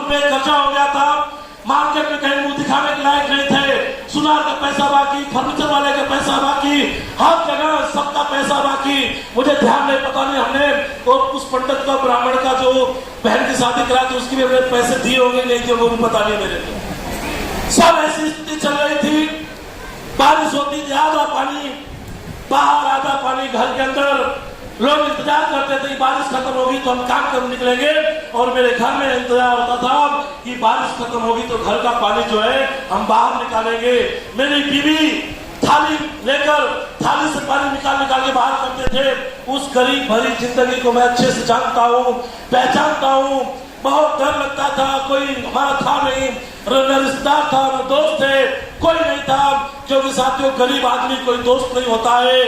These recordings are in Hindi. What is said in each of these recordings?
रुपए खर्चा हो गया था, मार्केट में कहीं मुंह दिखाने के लायक नहीं थे, सुनार का पैसा बाकी, फर्नीचर वाले का पैसा बाकी, हर जगह सबका पैसा बाकी। मुझे ध्यान नहीं, पता नहीं हमने वो उस पंडित का, ब्राह्मण का जो बहन की शादी करा थी उसकी भी हमने पैसे दिए होंगे नहीं दिए, वो भी पता नहीं मेरे को। सब ऐसी स्थिति चल रही थी, बारिश होती थी, आधा पानी बाहर आधा पानी घर के अंदर। लोग इंतजार करते थे कि बारिश खत्म होगी तो हम काम कर निकलेंगे, और मेरे घर में इंतजार होता था कि बारिश खत्म होगी तो घर का पानी जो है हम बाहर निकालेंगे। मेरी बीवी थाली लेकर थाली से पानी निकाल के बाहर करते थे। उस गरीब भरी जिंदगी को मैं अच्छे से जानता हूँ, पहचानता हूँ। बहुत डर लगता था, कोई हमारा था नहीं, न रिश्तेदार था न दोस्त थे, कोई नहीं था, क्योंकि साथियों गरीब आदमी कोई दोस्त नहीं होता है।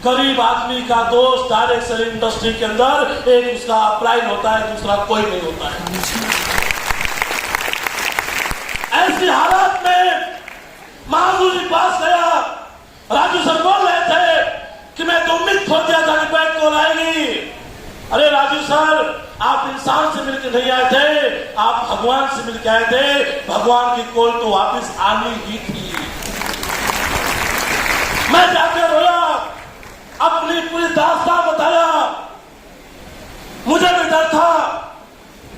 गरीब आदमी का दोस्त डायरेक्ट सेलिंग इंडस्ट्री के अंदर एक उसका अपलाइन होता है, दूसरा कोई नहीं होता है। ऐसी हालत में महागुरु जी पास गया, राजू सर बोल रहे थे कि मैं तो उम्मीद खो दिया था कि बैठ कॉल आएगी। अरे राजू सर, आप इंसान से मिलकर नहीं आए थे, आप भगवान से मिलकर आए थे। भगवान की कॉल तो वापस आनी ही थी। मैं जाकर रोया, अपनी पूरी दास्तान बताया। मुझे भी डर था,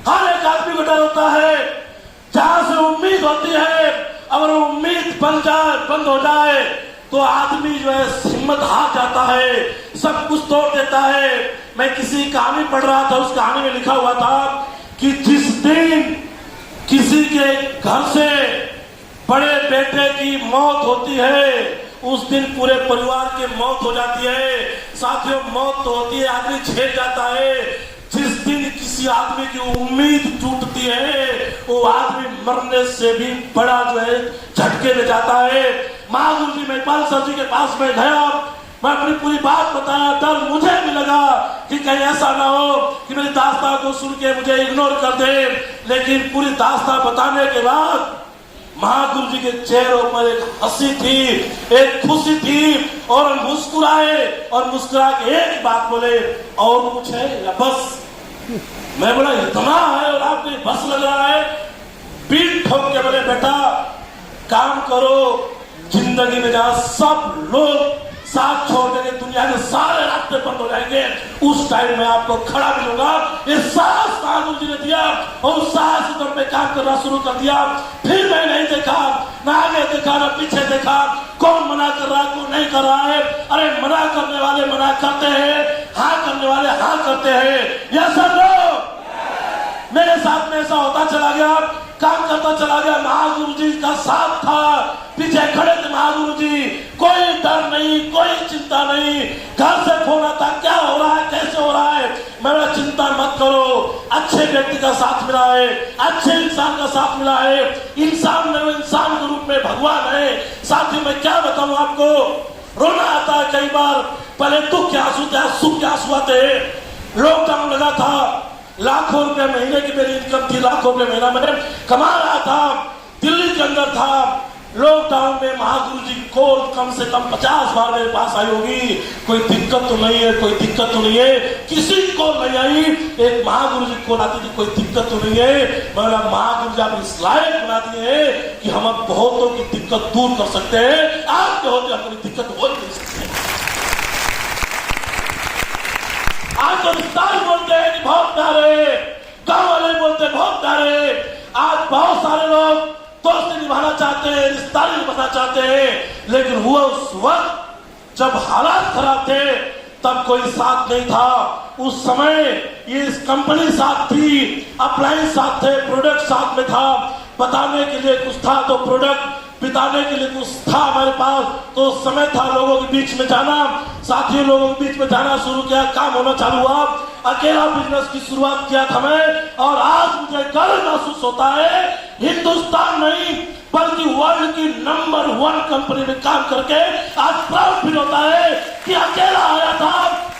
हर एक आदमी को डर होता है। जहां से उम्मीद होती है, अगर उम्मीद बंद हो जाए तो आदमी जो है हिम्मत हार जाता है, सब कुछ तोड़ देता है। मैं किसी कहानी पढ़ रहा था, उस कहानी में लिखा हुआ था कि जिस दिन किसी के घर से बड़े बेटे की मौत होती है, उस दिन पूरे परिवार की मौत हो जाती है। साथियों, मौत तो होती है, आदमी झेल जाता है। जिस दिन किसी आदमी की उम्मीद टूटती है, वो आदमी मरने से भी बड़ा जो है झटके में जाता है। महागुरु जी महिपाल सर जी के पास में गया, मैं अपनी पूरी बात बताया। डर मुझे भी लगा कि कहीं ऐसा ना हो कि मेरी दास्तान को सुन के मुझे इग्नोर कर दे, लेकिन पूरी दास्तान बताने के बाद महागुरु जी के चेहरों पर एक हंसी थी, एक खुशी थी, और मुस्कुराए, और मुस्कुरा के एक बात बोले, और कुछ है या बस? मैं बोला इतना है और आपको बस लग रहा है? पीठ ठोक के बोले बेटा काम करो, जिंदगी में जहां सब लोग साथ छोड़ देंगे, दुनिया के सारे रास्ते बंद हो जाएंगे, उस टाइम में आपको खड़ा मिलूंगा। ये साहस महागुरु जी ने दिया, और उस साहस से मैं काम करना शुरू कर दिया। फिर मैं नहीं देखा, ना आगे देखा ना पीछे देखा, कौन मना कर रहा है कौन नहीं कर रहा है। अरे मना करने वाले मना करते हैं, हाँ करने वाले हाँ करते हैं। यस सर नो, मेरे साथ में ऐसा होता चला गया, काम करता चला गया। महागुरु जी का साथ था, पीछे खड़े थे महागुरु जी, कोई डर नहीं, कोई चिंता नहीं। घर से फोन आता, क्या हो रहा है, कैसे हो रहा है? मैं चिंता मत करो, अच्छे व्यक्ति का साथ मिला है, अच्छे इंसान का साथ मिला है। इंसान में वो इंसान के रूप में भगवान है। साथ ही मैं क्या बताऊं आपको, रोना आता है कई बार। पहले दुख के आंसू थे, सुख के आंसू आते हैं। लॉकडाउन लगा था, लाखों रुपए महीने की मेरी इनकम थी, लाखों रुपए महीना मैं कमा रहा था, दिल्ली के अंदर था। लॉकडाउन में महागुरु जी को कम से कम 50 बार मेरे पास आई होगी। कोई दिक्कत तो नहीं है, कोई दिक्कत तो नहीं है, किसी को नहीं आई। एक महागुरु जी को आती थी, कोई दिक्कत तो नहीं है। मगर महागुरु जी आप इस लायक बना दिए हैं कि हम अब बहुतों की दिक्कत दूर कर सकते हैं। आपके होते हम कोई दिक्कत हो नहीं सकते। आज तो रिश्तेदार बोलते हैं कि बहुत प्यारे, गांव वाले बोलते हैं बहुत प्यारे। आज बहुत सारे लोग दोस्ती निभाना चाहते हैं, रिश्तेदारी निभाना चाहते हैं, लेकिन हुआ उस वक्त जब हालात खराब थे, तब कोई साथ नहीं था। उस समय ये कंपनी साथ थी, अप्लायंस साथ थे, प्रोडक्ट साथ में था, बताने के लिए कुछ था तो प्रोडक्ट बिताने के लिए कुछ था हमारे पास। तो समय था लोगों के बीच में जाना, साथियों लोगों के बीच में जाना शुरू किया, काम होना चालू हुआ। अकेला बिजनेस की शुरुआत किया था मैं, और आज मुझे गर्व महसूस होता है हिंदुस्तान नहीं बल्कि वर्ल्ड की नंबर 1 कंपनी में काम करके आज प्राउड फील होता है कि अकेला आया था।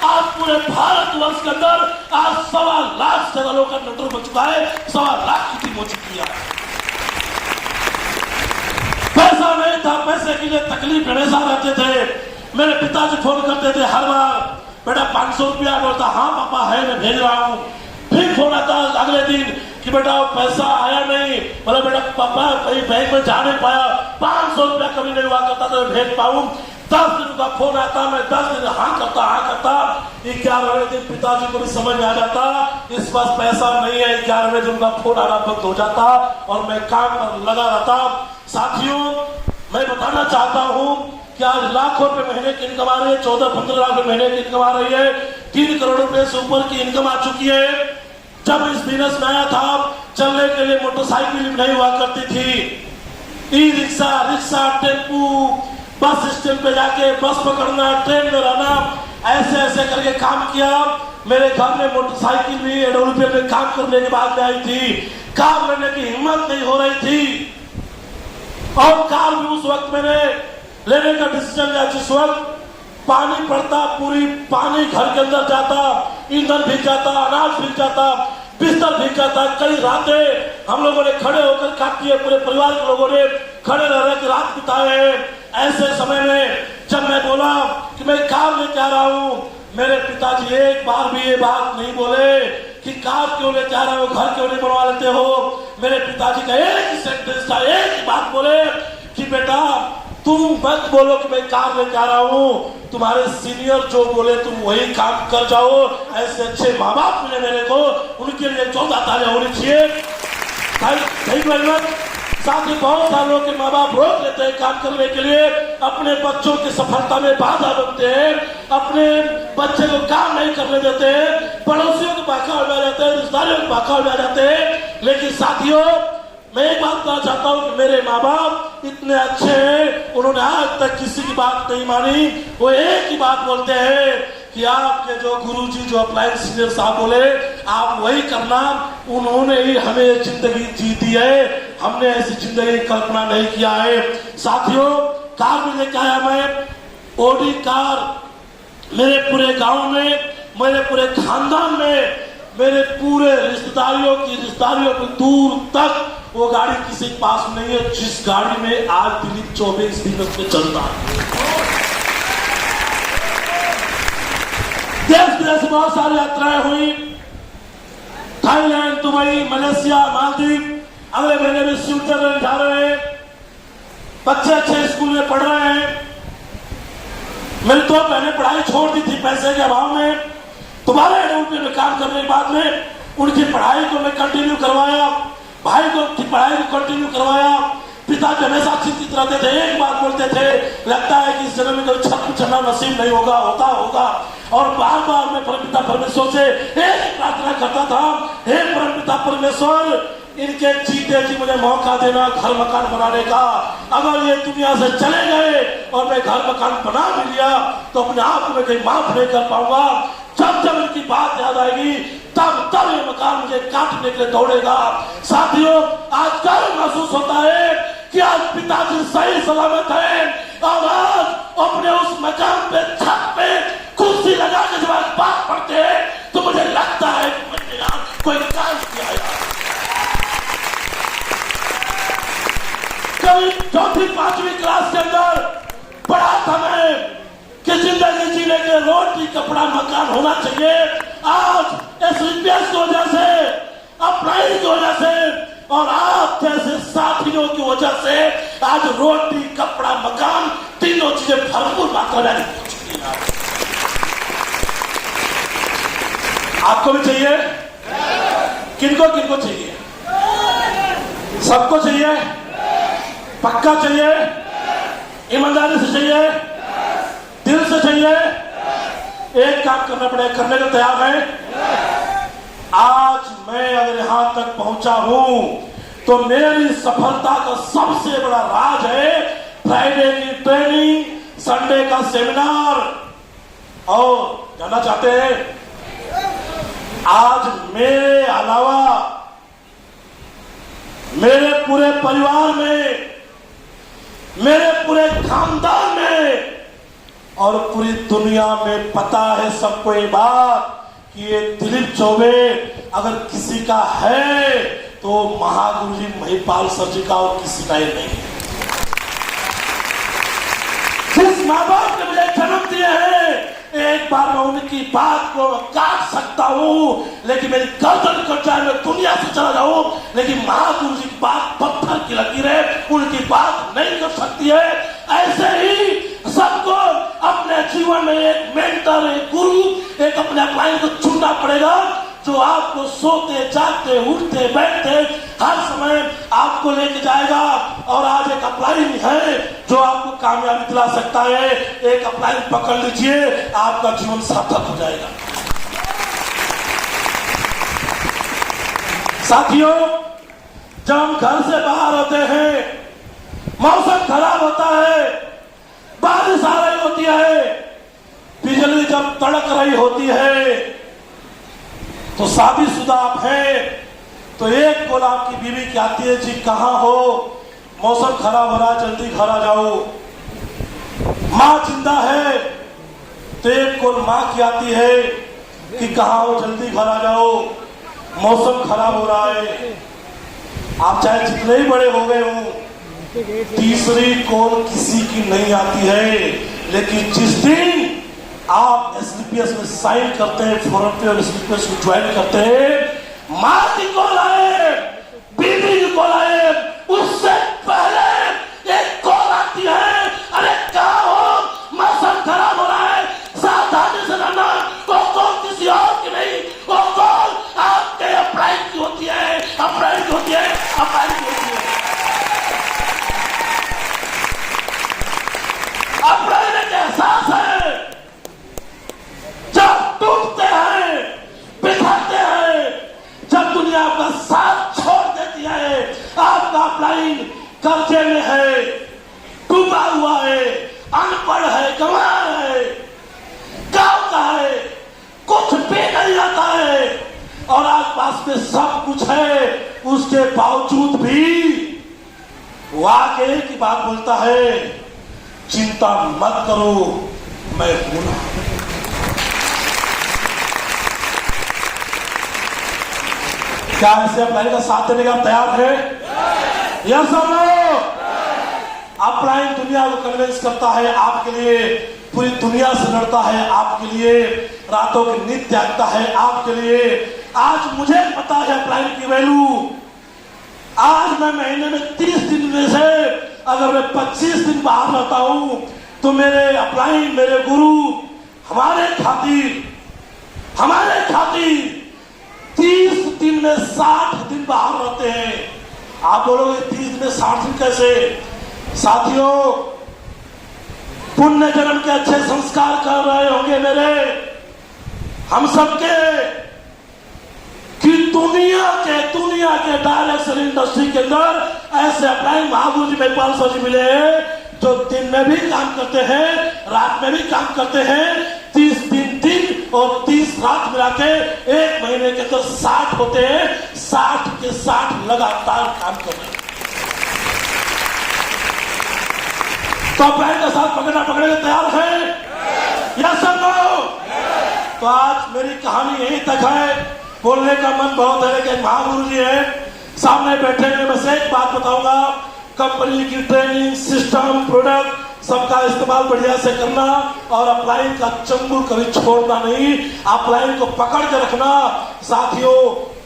आज पूरे भारतवर्ष के अंदर आज 1.25 लाख से लोगों का नेटवर्क बन चुका है, 1.25 लाख की टीम हो चुकी है। पैसा नहीं था, पैसे के लिए तकलीफ हमेशा रहते थे। मेरे पिताजी फोन करते थे हर बार, बेटा 500 रुपया, बोलता हाँ पापा है मैं भेज रहा हूँ। फिर फोन आता अगले दिन कि बेटा पैसा आया नहीं, बोला बेटा पापा कहीं बैंक में जा नहीं पाया, 500 रुपया कभी नहीं हुआ करता तो भेज पाऊं। 10 दिन का फोन आता, मैं 10 दिन हाँ करता। 11वें दिन पिताजी को भी समझ में आ जाता इस पास पैसा नहीं है, 11वें दिन का फोन आना बंद हो जाता और मैं काम पर लगा रहता। साथियों, मैं बताना चाहता हूं कि आज लाखों रुपए महीने की इनकम आ रही है, 14-15 लाख रुपए महीने की इनकम आ रही है, 3 करोड़ रुपए से ऊपर की इनकम आ चुकी है। जब इस बिजनेस में आया था, चलने के लिए मोटरसाइकिल नहीं हुआ करती थी, e rickshaw, rickshaw, tempo, bus stand पे जाके बस पकड़ना, ट्रेन में रहना, ऐसे ऐसे करके काम किया। मेरे घर में मोटरसाइकिल भी एडोलपे में काम करने के बाद में आई थी, काम लेने की हिम्मत नहीं हो रही थी और कार भी उस वक्त मैंने लेने का डिसीजन लिया जिस वक्त पानी पड़ता, पूरी पानी घर के अंदर जाता, ईंधन भीग जाता, अनाज भीग जाता, बिस्तर भीग जाता। कई रातें हम लोगों ने खड़े होकर काटी है, पूरे परिवार के लोगों ने खड़े रह के रात बिताए हैं। ऐसे समय में जब मैं बोला कि मैं कार लेके आ रहा हूं, मेरे पिताजी एक बार भी ये बात नहीं बोले कि कार क्यों लेके आ रहे हो, घर क्यों नहीं बनवा लेते हो। मेरे पिताजी का एक ही सेंटेंस था, एक ही बात बोले कि बेटा तुम मत बोलो कि मैं कार लेके आ रहा हूं, तुम्हारे सीनियर जो बोले तुम वही काम कर जाओ। ऐसे अच्छे माँ बाप मिले मेरे को, उनके लिए 14 तालियां होनी चाहिए। Thank you very much. साथ ही बहुत सारे लोग के माँ बाप रोक लेते हैं काम करने के लिए, अपने बच्चों की सफलता में बाधा बनते हैं, अपने बच्चे को काम नहीं करने देते हैं, पड़ोसियों को बहकावे में आ जाते हैं, रिश्तेदारों को बहकावे में आ जाते हैं। लेकिन साथियों, मैं एक बात कहना चाहता हूं कि मेरे माँ बाप इतने अच्छे हैं, उन्होंने आज तक किसी की बात नहीं मानी। वो एक ही बात बोलते हैं कि आपके जो गुरुजी, जो अप्लायंस इंजीनियर साहब बोले आप वही करना। उन्होंने ही हमें जिंदगी जी दी है, हमने ऐसी जिंदगी कल्पना नहीं किया है। साथियों, कार में लेके आया मैं, ऑडी कार। मेरे पूरे गांव में, मेरे पूरे खानदान में, मेरे पूरे रिश्तेदारियों की दूर तक वो गाड़ी किसी के पास नहीं है जिस गाड़ी में आज दिलीप चौबे इस बिजनेस में चलता है। देश विदेश बहुत सारी यात्राएं हुई, थाईलैंड, दुबई, मलेशिया, मालदीव, अगले महीने में स्विट्जरलैंड जा रहे हैं। बच्चे अच्छे स्कूल में पढ़ रहे हैं। मेरी तो मैंने पढ़ाई छोड़ दी थी पैसे के अभाव में, दोबारा एडोलपे में काम करने के बाद में उनकी पढ़ाई को मैं कंटिन्यू करवाया, भाई को की पढ़ाई को कंटिन्यू करवाया। पिताजी हमेशा चिंतित रहते थे, एक बात बोलते थे, लगता है कि इस जन्म में कोई छत पर चढ़ना नसीब नहीं होगा, होगा। और बार बार मैं परमपिता परमेश्वर से एक प्रार्थना करता था, हे परमपिता परमेश्वर, इनके जीते जी मुझे मौका देना घर मकान बनाने का। अगर ये दुनिया से चले गए और मैं घर मकान बना भी लिया तो अपने आप को मैं कहीं माफ नहीं कर पाऊंगा। जब जब इनकी बात याद आएगी तब ये मकान मुझे काटने के लिए दौड़ेगा। साथियों, आज गर्व महसूस होता है कि आज पिताजी सही सलामत है और आज अपने उस मकान पे, छत पे कुर्सी लगा के जब आज बात पढ़ते हैं तो मुझे लगता है कि मैंने यहाँ कोई काम किया है। कभी 4वीं-5वीं क्लास के अंदर पढ़ा था मैं कि जिंदगी जीने के रोटी, कपड़ा, मकान होना चाहिए। आज एसबीएस की वजह से, अप्लाई की वजह से और आप जैसे साथियों की वजह से आज रोटी, कपड़ा, मकान, तीनों चीजें भरपूर मात्रा में पहुंच चुकी हैं। आपको भी चाहिए? किनको किनको चाहिए? सबको चाहिए? पक्का चाहिए? ईमानदारी से चाहिए? दिल से चाहिए? एक काम करना पड़ेगा, करने को तैयार है? आज मैं अगर यहां तक पहुंचा हूं तो मेरी सफलता का सबसे बड़ा राज है फ्राइडे की ट्रेनिंग, संडे का सेमिनार। और जानना चाहते हैं, आज मेरे अलावा मेरे पूरे परिवार में, मेरे पूरे खानदान में और पूरी दुनिया में पता है सबको ये बात कि ये दिलीप चौबे अगर किसी का है तो महागुरु जी महिपाल सर जी का और किसी का ही नहीं है। जिस माँ बाप ने मुझे जन्म दिए हैं, एक बार मैं उनकी बात को काट सकता हूं, लेकिन मेरी गर्दन कट जाए, मैं दुनिया से चला जाऊं, लेकिन महागुरु जी की बात पत्थर की लकीर है, उनकी बात नहीं कर सकती है। ऐसे ही सबको अपने जीवन में एक मेंटर, एक गुरु, एक अपने अपलाइन को चुनना पड़ेगा, जो आपको सोते जागते उठते बैठते हर समय आपको लेके जाएगा। और आज एक अपलाइन है जो आपको कामयाबी दिला सकता है। एक अपलाइन पकड़ लीजिए, आपका जीवन सार्थक हो जाएगा। साथियों, जब हम घर से बाहर होते हैं, मौसम खराब होता है, बारिश आ रही होती है, बिजली जब तड़क रही होती है, तो शादीशुदा आप हैं तो एक कॉल आपकी बीवी की आती है, जी कहाँ हो, मौसम खराब हो रहा है, जल्दी घर आ जाओ। माँ जिंदा है तो एक कॉल माँ की आती है कि कहाँ हो, जल्दी घर आ जाओ, मौसम खराब हो रहा है। आप चाहे जितने ही बड़े हो गए हो, तीसरी कॉल किसी की नहीं आती है। लेकिन जिस दिन आप एसलीपीएस में साइन करते हैं, फॉरम पे और एसलीपीएस को ज्वाइन करते हैं, मां की कॉल आए, बीवी की कॉल आए, उससे पहले एक कॉल आती है, अरे क्या हो, मौसम खराब हो रहा है, सावधानी से रहना। वो कॉल किसी और की नहीं, वो कॉल आपके अपलाइन की होती है, अपलाइन की होती है, अपलाइन की होती है। अपलाइन एक एहसास है, जब टूटते हैं, बिखरते हैं, जब दुनिया आपका साथ छोड़ देती है, आपका अपलाइन कर्जे में है, डूबा हुआ है, अनपढ़ है, गंवार है, गांव का है, कुछ भी नहीं आता है और आसपास में सब कुछ है, उसके बावजूद भी वो आगे की बात बोलता है, चिंता मत करो, मैं हूं ना। क्या ऐसे अपलाइन का साथ देने का तैयार है? यस और नो? अपलाइन दुनिया को कन्विंस करता है आपके लिए, पूरी दुनिया से लड़ता है आपके लिए, रातों की नींद त्यागता है आपके लिए। आज मुझे पता है अपलाइन की वैल्यू। आज मैं महीने में 30 दिन में से अगर मैं 25 दिन बाहर रहता हूं तो मेरे अपलाइन, मेरे गुरु हमारे खातिर 30 दिन में 60 दिन बाहर रहते हैं। आप बोलोगे 30 दिन में 60 दिन कैसे? साथियों, पुण्य जन्म के अच्छे संस्कार कर रहे होंगे मेरे हम सबके, कि दुनिया के डायरेक्शन इंडस्ट्री के अंदर ऐसे अपलाइन महागुरु जी मेघपाल सर जी मिले हैं, जो दिन में भी काम करते हैं, रात में भी काम करते हैं। 30 दिन और 30 रात मिला के एक महीने के अंदर 60 होते हैं, 60 के 60 लगातार काम कर रहे हैं। तो अपलाइन का साथ पकड़ने के तैयार है? यस और नो? तो आज मेरी कहानी यहीं तक है। बोलने का मन बहुत है, लेकिन महागुरु जी है सामने बैठे हैं। बस एक बात बताऊंगा, कंपनी की ट्रेनिंग, सिस्टम, प्रोडक्ट सबका इस्तेमाल बढ़िया से करना और अपलाइन का चंगुल कभी छोड़ना नहीं, अपलाइन को पकड़ के रखना। साथियों,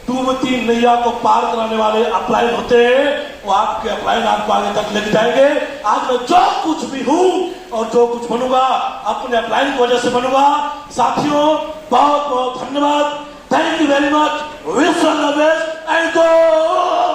डूबती नैया को पार कराने वाले अपलाइन होते हैं, वो आपके अपलाइन आपको आगे तक लेके जाएंगे। आज मैं जो कुछ भी हूं और जो कुछ बनूंगा अपने अपलाइन की वजह से बनूंगा। साथियों, बहुत बहुत धन्यवाद। Thank you very much. Wish all the best and go.